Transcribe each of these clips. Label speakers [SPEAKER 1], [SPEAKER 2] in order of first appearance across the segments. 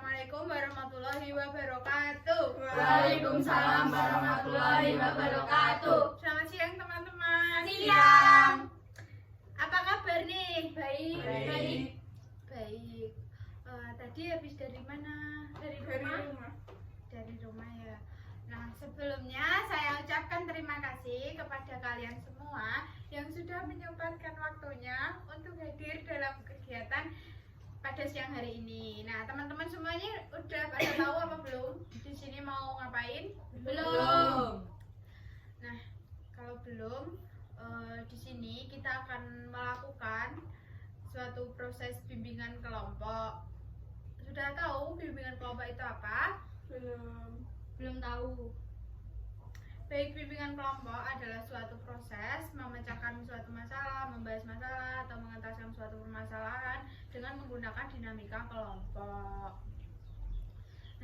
[SPEAKER 1] Assalamualaikum warahmatullahi wabarakatuh.
[SPEAKER 2] Waalaikumsalam warahmatullahi wabarakatuh.
[SPEAKER 1] Selamat siang teman-teman.
[SPEAKER 2] Siang.
[SPEAKER 1] Apa kabar nih?
[SPEAKER 2] Baik.
[SPEAKER 1] Baik. Tadi habis dari mana? Dari rumah. Dari rumah ya. Nah, sebelumnya saya ucapkan terima kasih kepada kalian semua yang sudah menyempatkan waktunya untuk hadir dalam kegiatan pada siang hari ini. Nah, teman-teman semuanya udah pada tahu apa belum? Di sini mau ngapain?
[SPEAKER 2] Belum.
[SPEAKER 1] Nah, kalau belum, di sini kita akan melakukan suatu proses bimbingan kelompok. Sudah tahu bimbingan kelompok itu apa? Belum tahu. Baik, bimbingan kelompok adalah suatu proses memecahkan suatu masalah, membahas masalah, atau mengentaskan suatu permasalahan dengan menggunakan dinamika kelompok.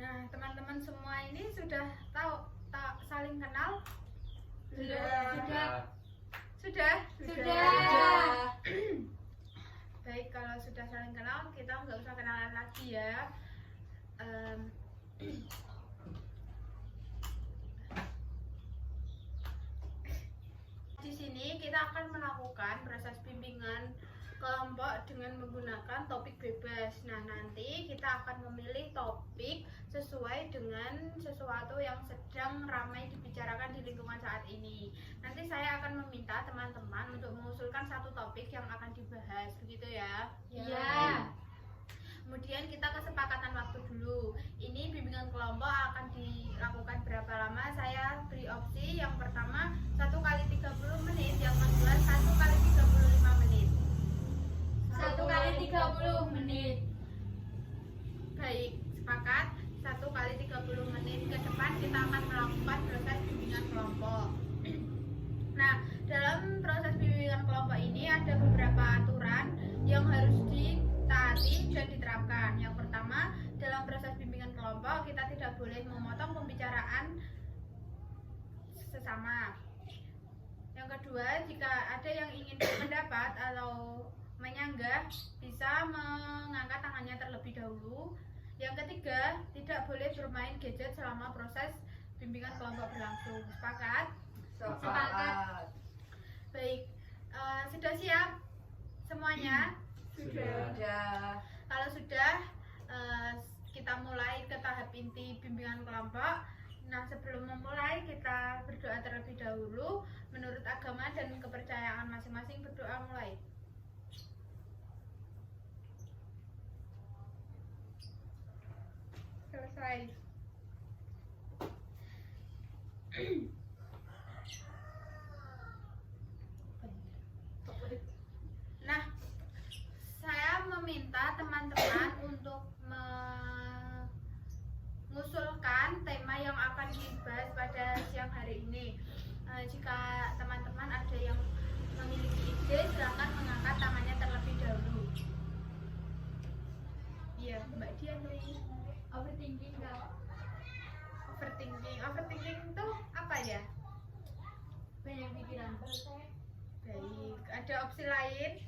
[SPEAKER 1] Nah, teman-teman semua ini sudah tahu saling kenal? Sudah. Baik, kalau sudah saling kenal, kita nggak usah kenalan lagi ya. Di sini kita akan melakukan proses bimbingan kelompok dengan menggunakan topik bebas. Nah, nanti kita akan memilih topik sesuai dengan sesuatu yang sedang ramai dibicarakan di lingkungan saat ini. Nanti saya akan meminta teman-teman untuk mengusulkan satu topik yang akan dibahas, begitu ya?
[SPEAKER 2] Ya.
[SPEAKER 1] Kemudian kita kesepakatan waktu dulu. Ini bimbingan kelompok akan dilakukan berapa lama? Saya beri opsi yang pertama 1 kali 30 menit, yang kedua 1 kali 35 menit.
[SPEAKER 2] 1 kali 30 menit.
[SPEAKER 1] Baik, sepakat. 1 kali 30 menit ke depan kita akan melakukan proses bimbingan kelompok. Nah, dalam proses bimbingan kelompok ini ada beberapa aturan yang harus ditaati dan diterapkan. Yang pertama, dalam proses bimbingan kelompok kita tidak boleh memotong pembicaraan sesama. Yang kedua, jika ada yang ingin berpendapat atau menyanggah, bisa mengangkat tangannya terlebih dahulu. Yang ketiga, tidak boleh bermain gadget selama proses bimbingan kelompok berlangsung. Sepakat?
[SPEAKER 2] Sepakat.
[SPEAKER 1] Baik, sudah siap semuanya?
[SPEAKER 2] Sudah.
[SPEAKER 1] Kalau sudah, kita mulai ke tahap inti bimbingan kelompok. Nah, sebelum memulai kita berdoa terlebih dahulu. Menurut agama dan kepercayaan masing-masing, berdoa mulai. Selesai. Nah, saya meminta teman-teman untuk mengusulkan tema yang akan dibahas pada siang hari ini. Jika teman-teman ada yang memiliki ide, silakan mengangkat tangannya terlebih dahulu. Iya, Mbak Dian nih.
[SPEAKER 2] Overthinking enggak?
[SPEAKER 1] Overthinking itu apa ya?
[SPEAKER 2] Banyak pikiran.
[SPEAKER 1] Baik, ada opsi lain?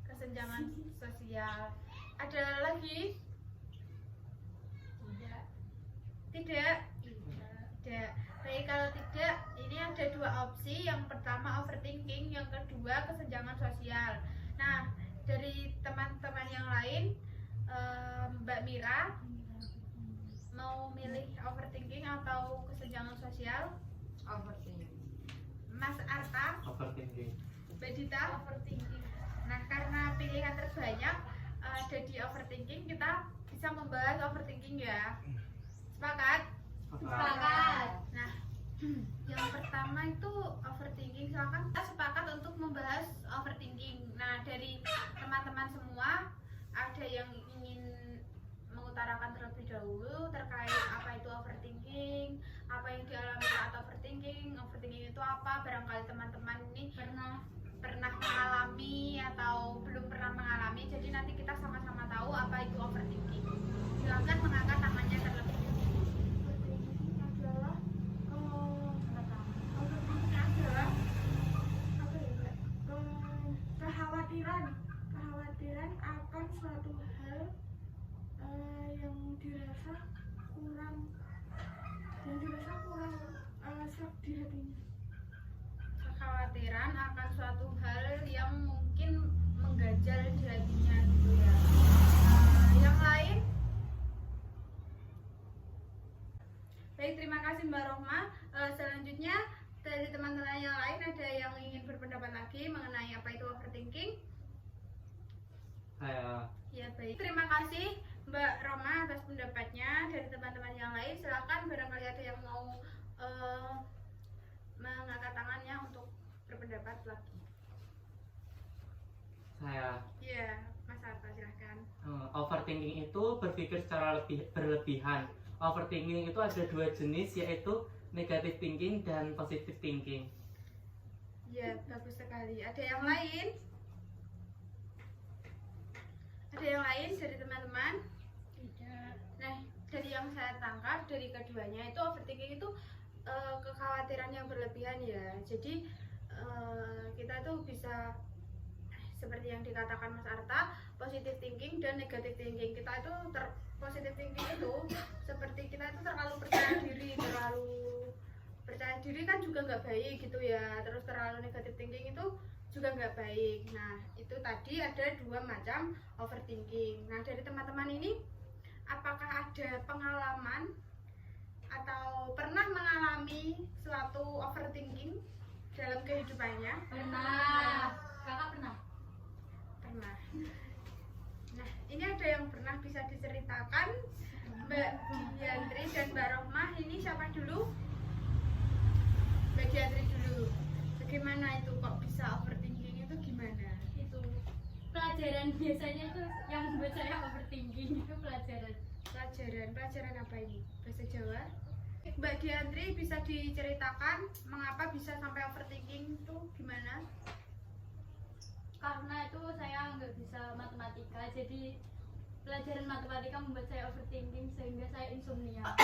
[SPEAKER 1] Kesenjangan sosial. Ada lagi? Tidak. Baik, kalau tidak, ini ada dua opsi. Yang pertama overthinking, yang kedua kesenjangan sosial. Nah, dari teman-teman yang lain, Mbak Mira mau milih overthinking atau kesenjangan sosial?
[SPEAKER 2] Overthinking.
[SPEAKER 1] Mas Arta?
[SPEAKER 3] Overthinking.
[SPEAKER 1] Mbak Dita? Overthinking. Nah, karena pilihan terbanyak ada di overthinking, kita bisa membahas overthinking ya. Sepakat?
[SPEAKER 2] Sepakat.
[SPEAKER 1] Nah, yang pertama itu overthinking. Silakan kita sepakat untuk membahas overthinking. Nah, dari teman-teman semua ada yang ingin mengutarakan terlebih dahulu terkait apa itu overthinking, apa yang dialami saat overthinking itu apa? Barangkali teman-teman ini pernah mengalami atau belum pernah mengalami. Jadi nanti kita sama-sama tahu apa itu overthinking. Silakan mengangkat tangannya terlebih dahulu. Kekhawatiran akan suatu suatu hal yang dirasa kurang serap di hatinya. Kekhawatiran akan suatu hal yang mungkin mengganjal di hatinya gitu ya. Yang lain? Baik, terima kasih Mbak Rohma. Selanjutnya dari teman-teman yang lain ada yang ingin berpendapat lagi mengenai apa itu overthinking? Ya baik, terima kasih Mbak Roma atas pendapatnya. Dari teman-teman yang lain silakan barangkali ada yang mau mengangkat tangannya untuk berpendapat lagi.
[SPEAKER 3] Saya
[SPEAKER 1] Ya, Mas Arta silahkan.
[SPEAKER 3] overthinking itu berpikir secara berlebihan. Overthinking itu ada dua jenis, yaitu negative thinking dan positive thinking.
[SPEAKER 1] Ya, bagus sekali. Ada yang lain? Ada yang lain dari teman-teman?
[SPEAKER 2] Tidak.
[SPEAKER 1] Nah, dari yang saya tangkap dari keduanya itu overthinking itu kekhawatiran yang berlebihan ya. Jadi kita tuh bisa seperti yang dikatakan Mas Arta, positive thinking dan negative thinking. Kita itu positive thinking itu seperti kita itu terlalu percaya diri kan juga nggak baik gitu ya. Terus terlalu negative thinking itu juga nggak baik. Nah, itu tadi ada dua macam overthinking. Nah, dari teman-teman ini apakah ada pengalaman atau pernah mengalami suatu overthinking dalam kehidupannya?
[SPEAKER 2] Pernah. Kakak pernah?
[SPEAKER 1] Pernah. Nah, ini ada yang pernah bisa diceritakan Mbak Diandri dan Mbak Rohmah. Ini siapa dulu? Mbak Diandri dulu. Bagaimana itu kok bisa overthinking itu gimana?
[SPEAKER 2] Itu pelajaran biasanya itu yang membuat saya overthinking itu pelajaran.
[SPEAKER 1] Pelajaran apa ini? Bahasa Jawa? Mbak Diandri bisa diceritakan mengapa bisa sampai overthinking itu gimana?
[SPEAKER 2] Karena itu saya nggak bisa matematika, jadi pelajaran matematika membuat saya overthinking sehingga saya insomnia.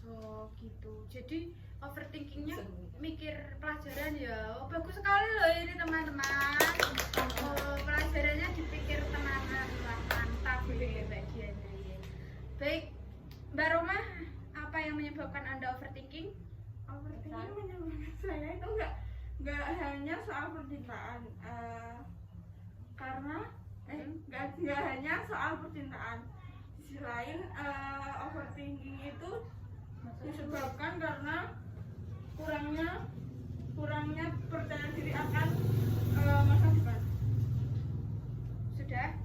[SPEAKER 1] Oh gitu. Jadi overthinkingnya mikir pelajaran ya. Oh, bagus sekali loh ini teman-teman. Oh, pelajarannya dipikir tenanan. Wah, mantap ini Mbak Diandri. Baik, Mbak Roma, apa yang menyebabkan Anda overthinking?
[SPEAKER 4] Overthinking menyebabkan saya itu nggak hanya soal percintaan, karena nggak hanya soal percintaan. Di sisi lain, overthinking itu disebabkan karena kurangnya percaya diri akan masa depan.
[SPEAKER 1] Sudah,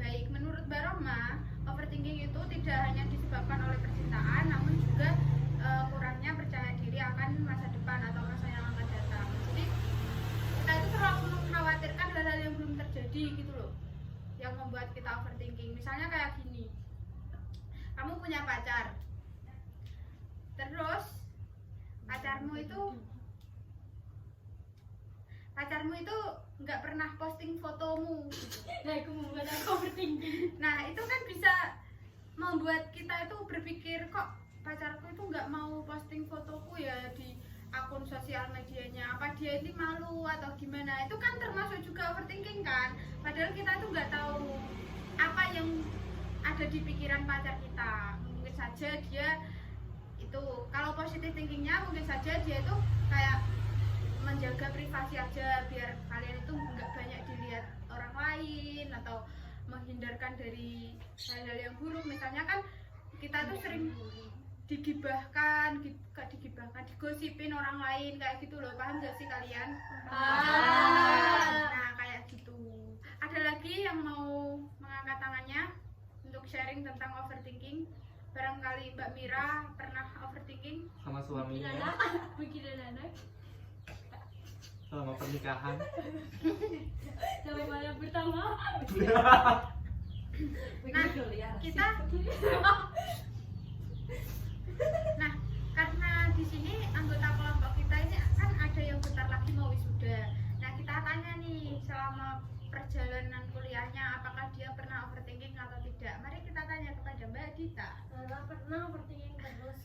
[SPEAKER 1] baik. Menurut Mbak Roma, overthinking itu tidak hanya disebabkan oleh percintaan, namun juga kurangnya percaya diri akan masa depan atau masa yang akan datang. Jadi kita itu terlalu mengkhawatirkan hal-hal yang belum terjadi gitu loh, yang membuat kita overthinking. Misalnya kayak gini, kamu punya pacar, terus pacarmu itu nggak pernah posting fotomu gitu.
[SPEAKER 2] Nah, itu membuat aku overthinking.
[SPEAKER 1] Nah, itu kan bisa membuat kita itu berpikir, kok pacarku itu nggak mau posting fotoku ya di akun sosial medianya, apa dia ini malu atau gimana. Itu kan termasuk juga overthinking kan, padahal kita tuh nggak tahu apa yang ada di pikiran pacar kita. Mungkin saja dia itu, kalau positive thinkingnya mungkin saja dia itu kayak menjaga privasi aja biar kalian itu nggak banyak dilihat orang lain, atau menghindarkan dari hal-hal yang buruk. Misalnya kan kita tuh sering digibahkan, digosipin orang lain kayak gitu loh, paham gak sih kalian? Nah kayak gitu. Ada lagi yang mau mengangkat tangannya untuk sharing tentang overthinking? Barangkali Mbak Mira pernah overthinking
[SPEAKER 3] sama suaminya
[SPEAKER 2] Bikin anak
[SPEAKER 3] selama pernikahan.
[SPEAKER 2] sama malam pertama.
[SPEAKER 1] Nah kita Nah, karena di sini anggota kelompok kita ini kan ada yang bentar lagi mau wisuda. Nah, kita tanya nih selama perjalanan kuliahnya apakah dia pernah overthinking atau tidak. Mari kita tanya kepada Mbak Dita.
[SPEAKER 2] Saya pernah overthinking terus.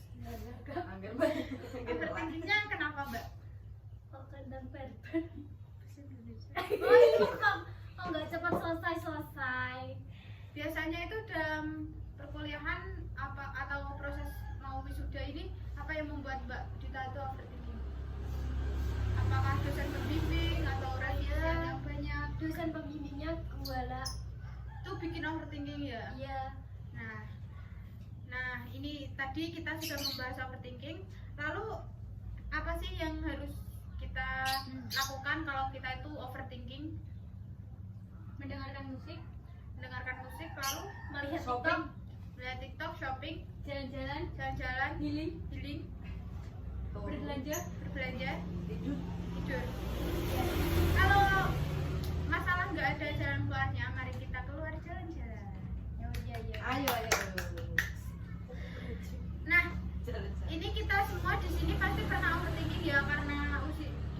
[SPEAKER 1] Overthinkingnya kenapa, Mbak?
[SPEAKER 2] Kok kadang perban. Oh, itu kok nggak cepat selesai.
[SPEAKER 1] Mbak Dita itu overthinking? Apakah dosen pembimbing atau revisian yang banyak?
[SPEAKER 2] Dosen pembimbingnya kuala.
[SPEAKER 1] Itu bikin overthinking ya?
[SPEAKER 2] Iya.
[SPEAKER 1] Nah, ini tadi kita sudah membahas overthinking. Lalu apa sih yang harus kita lakukan kalau kita itu overthinking?
[SPEAKER 2] Mendengarkan musik,
[SPEAKER 1] Lalu
[SPEAKER 2] melihat
[SPEAKER 3] Shopping.
[SPEAKER 1] melihat TikTok, shopping,
[SPEAKER 2] jalan-jalan,
[SPEAKER 1] healing,
[SPEAKER 2] berbelanja.
[SPEAKER 1] tidur. Kalau masalah nggak ada jalan keluarnya, mari kita keluar jalan-jalan.
[SPEAKER 2] Oh iya.
[SPEAKER 5] Ayo.
[SPEAKER 1] Nah,
[SPEAKER 5] Jalan-jalan.
[SPEAKER 1] ini kita semua di sini pasti pernah overthinking ya, karena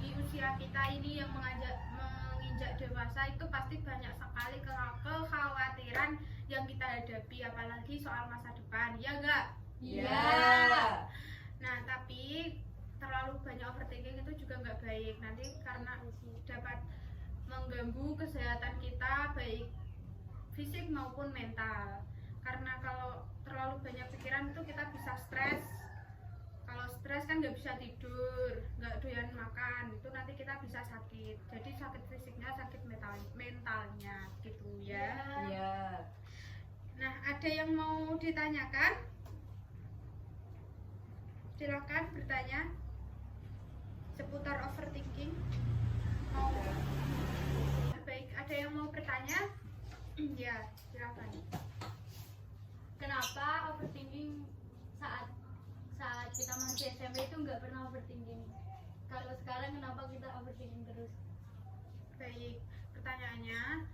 [SPEAKER 1] di usia kita ini yang menginjak dewasa itu pasti banyak sekali kekhawatiran yang kita hadapi, apalagi soal masa depan, ya enggak?
[SPEAKER 5] Iya.
[SPEAKER 1] Nah, tapi terlalu banyak overthinking itu juga nggak baik nanti, karena dapat mengganggu kesehatan kita baik fisik maupun mental. Karena kalau terlalu banyak pikiran itu kita bisa stres. Kalau stres kan nggak bisa tidur, nggak doyan makan, itu nanti kita bisa sakit. Jadi sakit fisiknya, sakit mentalnya gitu ya.
[SPEAKER 5] Iya.
[SPEAKER 1] Nah, ada yang mau ditanyakan? Silakan bertanya seputar overthinking. Mau baik, ada yang mau bertanya? Ya, silakan.
[SPEAKER 2] Kenapa overthinking saat kita masih SMP itu nggak pernah overthinking? Kalau sekarang kenapa kita overthinking terus?
[SPEAKER 1] Baik, pertanyaannya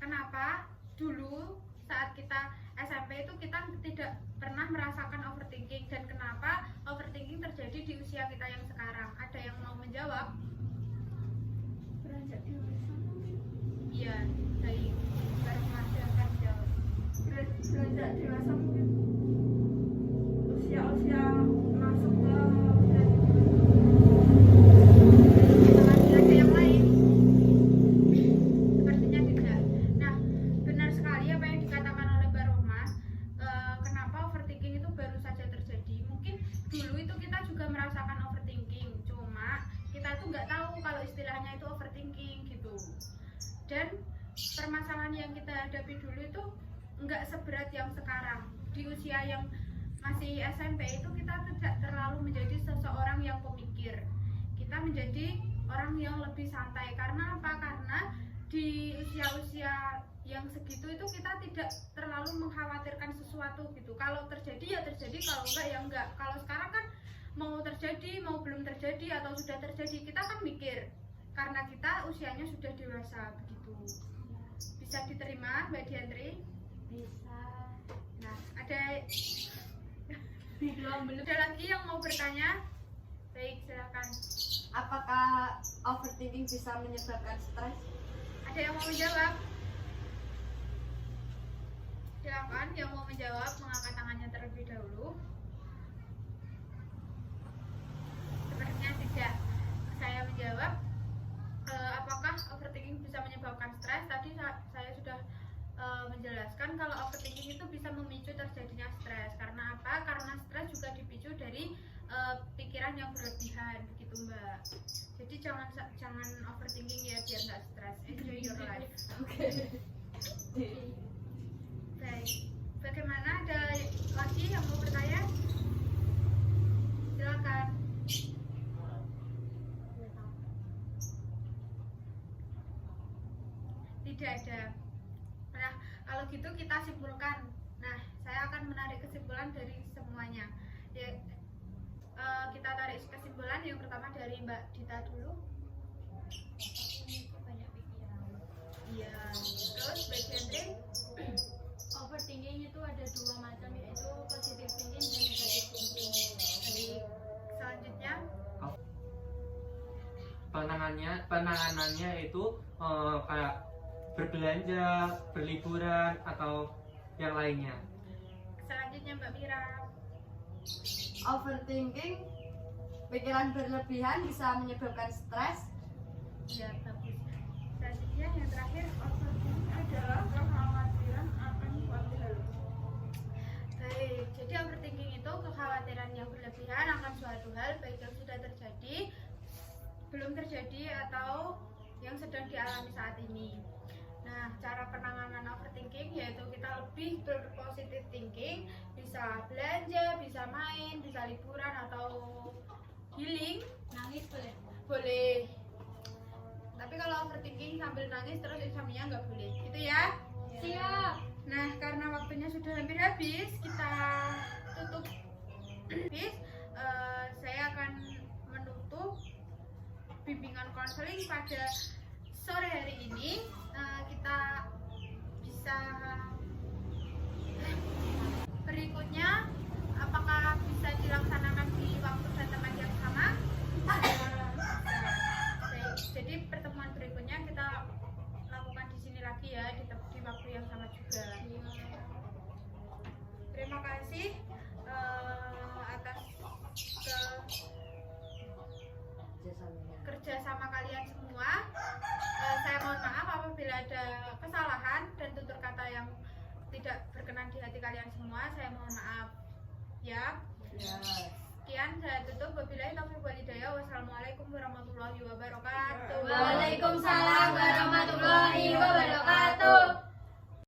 [SPEAKER 1] kenapa dulu saat kita SMP itu kita tidak pernah merasakan overthinking, dan kenapa overthinking terjadi di usia kita yang sekarang? Ada yang mau menjawab?
[SPEAKER 4] Beranjak dewasa mungkin.
[SPEAKER 1] Iya, baik. Bareng Mas akan jawab.
[SPEAKER 4] Beranjak dewasa mungkin. Usia masuk ke
[SPEAKER 1] Masih ada yang lain? Sepertinya tidak. Nah, benar sekali apa yang dikatakan oleh Mbak Rohma. Kenapa overthinking itu baru saja terjadi? Mungkin dulu itu kita juga merasakan overthinking, cuma kita itu nggak tahu kalau istilahnya itu overthinking gitu. Dan permasalahan yang kita hadapi dulu itu nggak seberat yang sekarang. Di usia yang masih SMP itu kita tidak terlalu menjadi seseorang yang pemikir. Kita menjadi orang yang lebih santai. Karena apa? Karena di usia-usia yang segitu itu kita tidak terlalu mengkhawatirkan sesuatu gitu. Kalau terjadi ya terjadi, kalau enggak ya enggak. Kalau sekarang kan mau terjadi, mau belum terjadi atau sudah terjadi, kita kan mikir. Karena kita usianya sudah dewasa begitu. Bisa diterima Mbak Diandri?
[SPEAKER 2] Bisa.
[SPEAKER 1] Nah, ada lagi yang mau bertanya? Baik, silakan.
[SPEAKER 5] Apakah overthinking bisa menyebabkan stres?
[SPEAKER 1] Ada yang mau menjawab? Silakan yang mau menjawab mengangkat tangannya terlebih dahulu. Sepertinya tidak. Saya menjawab. Apakah overthinking bisa menyebabkan stres? Tadi saya sudah menjelaskan kalau overthinking itu bisa memicu terjadinya stres. Karena apa? Karena stres juga dipicu dari pikiran yang berlebihan, begitu Mbak. Jadi jangan overthinking ya, biar nggak stres. Enjoy your life.
[SPEAKER 5] Oke.
[SPEAKER 1] Baik. Bagaimana? Ada lagi yang mau bertanya? Silakan. Tidak ada. Nah, kalau gitu kita simpulkan. Nah, saya akan menarik kesimpulan dari semuanya. Ya, kita tarik kesimpulan yang pertama dari Mbak Dita dulu.
[SPEAKER 2] Banyak pikiran.
[SPEAKER 1] Iya. Terus Mbak Diandri?
[SPEAKER 2] Overthinking itu ada dua macam, yaitu positive thinking dan negative thinking.
[SPEAKER 1] Baik. Selanjutnya,
[SPEAKER 3] penanganannya itu kayak berbelanja, berliburan atau yang lainnya.
[SPEAKER 1] selanjutnya Mbak Mira.
[SPEAKER 5] Overthinking, pikiran berlebihan bisa menyebabkan stres.
[SPEAKER 1] Ya, bagus. Selanjutnya yang terakhir,
[SPEAKER 4] Overthinking adalah kekhawatiran akan suatu hal.
[SPEAKER 1] baik. Jadi overthinking itu kekhawatiran yang berlebihan akan yang sedang dialami saat ini. Nah, cara penanganan overthinking yaitu kita lebih berpositif thinking, bisa belanja, bisa main, bisa liburan atau healing,
[SPEAKER 2] Nangis boleh.
[SPEAKER 1] boleh. Tapi kalau overthinking sambil nangis terus insomnia nggak boleh, gitu ya.
[SPEAKER 2] Siap.
[SPEAKER 1] Nah, karena waktunya sudah hampir habis, kita tutup. Saya akan menutup bimbingan konseling pada sore hari ini. Kita bisa berikutnya, apakah bisa dilaksanakan di waktu dan tempat yang sama? Baik, jadi pertemuan berikutnya kita lakukan di sini lagi ya, di waktu yang sama juga. Terima kasih atas kerjasama kalian semua. Saya mohon maaf apabila ada kesalahan dan tutur kata yang tidak berkenan di hati kalian semua. Saya mohon maaf ya. Sekian saya tutup. Wabillahi taufiq wal hidayah. Wassalamualaikum warahmatullahi wabarakatuh.
[SPEAKER 2] Waalaikumsalam warahmatullahi wabarakatuh.